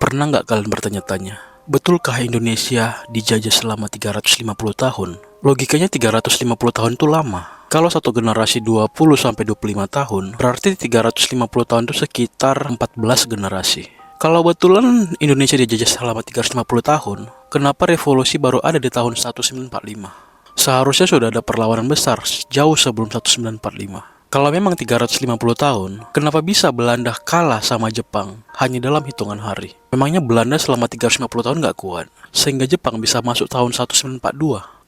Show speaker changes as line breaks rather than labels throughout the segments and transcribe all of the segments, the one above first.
Pernah nggak kalian bertanya-tanya, betulkah Indonesia dijajah selama 350 tahun? Logikanya 350 tahun itu lama. Kalau satu generasi 20-25 tahun, berarti 350 tahun itu sekitar 14 generasi. Kalau betulan Indonesia dijajah selama 350 tahun, kenapa revolusi baru ada di tahun 1945? Seharusnya sudah ada perlawanan besar jauh sebelum 1945. Kalau memang 350 tahun, kenapa bisa Belanda kalah sama Jepang hanya dalam hitungan hari? Memangnya Belanda selama 350 tahun nggak kuat, sehingga Jepang bisa masuk tahun 1942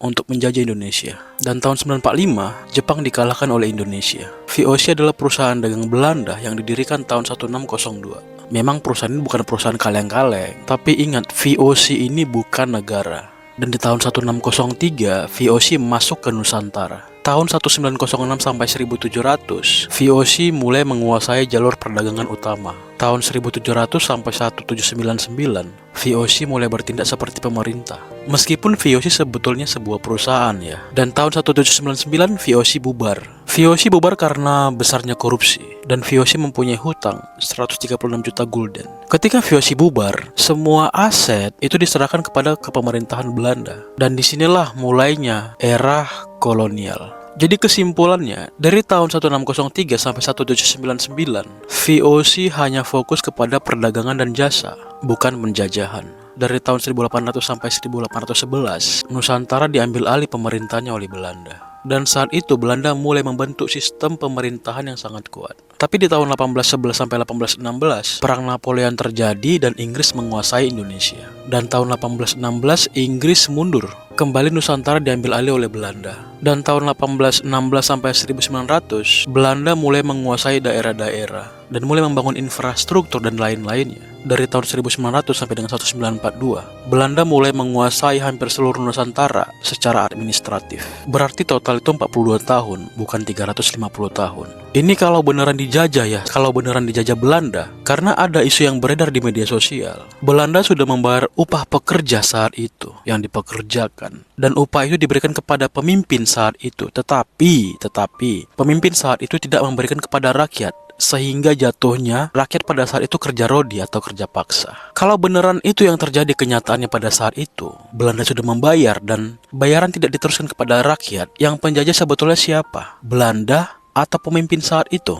untuk menjajah Indonesia. Dan tahun 1945, Jepang dikalahkan oleh Indonesia. VOC adalah perusahaan dagang Belanda yang didirikan tahun 1602. Memang perusahaan ini bukan perusahaan kaleng-kaleng, tapi ingat, VOC ini bukan negara. Dan di tahun 1603, VOC masuk ke Nusantara. Tahun 1906 sampai 1700, VOC mulai menguasai jalur perdagangan utama. Tahun 1700 sampai 1799, VOC mulai bertindak seperti pemerintah. Meskipun VOC sebetulnya sebuah perusahaan ya. Dan tahun 1799, VOC bubar. VOC bubar karena besarnya korupsi. Dan VOC mempunyai hutang 136 juta gulden. Ketika VOC bubar, semua aset itu diserahkan kepada kepemerintahan Belanda. Dan disinilah mulainya era kolonial. Jadi kesimpulannya, dari tahun 1603 sampai 1799, VOC hanya fokus kepada perdagangan dan jasa, bukan penjajahan. Dari tahun 1800 sampai 1811, Nusantara diambil alih pemerintahnya oleh Belanda. Dan saat itu Belanda mulai membentuk sistem pemerintahan yang sangat kuat. Tapi di tahun 1811 sampai 1816, Perang Napoleon terjadi dan Inggris menguasai Indonesia. Dan tahun 1816 Inggris mundur. Kembali Nusantara diambil alih oleh Belanda. Dan tahun 1816 sampai 1900, Belanda mulai menguasai daerah-daerah dan mulai membangun infrastruktur dan lain-lainnya. Dari tahun 1900 sampai dengan 1942, Belanda mulai menguasai hampir seluruh Nusantara secara administratif. Berarti total itu 42 tahun, bukan 350 tahun. Ini kalau beneran dijajah ya, kalau beneran dijajah Belanda. Karena ada isu yang beredar di media sosial. Belanda sudah membayar upah pekerja saat itu yang dipekerjakan. Dan upah itu diberikan kepada pemimpin saat itu. Tetapi, pemimpin saat itu tidak memberikan kepada rakyat. Sehingga jatuhnya rakyat pada saat itu kerja rodi atau kerja paksa. Kalau beneran itu yang terjadi kenyataannya pada saat itu, Belanda sudah membayar dan bayaran tidak diteruskan kepada rakyat. Yang penjajah sebetulnya siapa? Belanda atau pemimpin saat itu?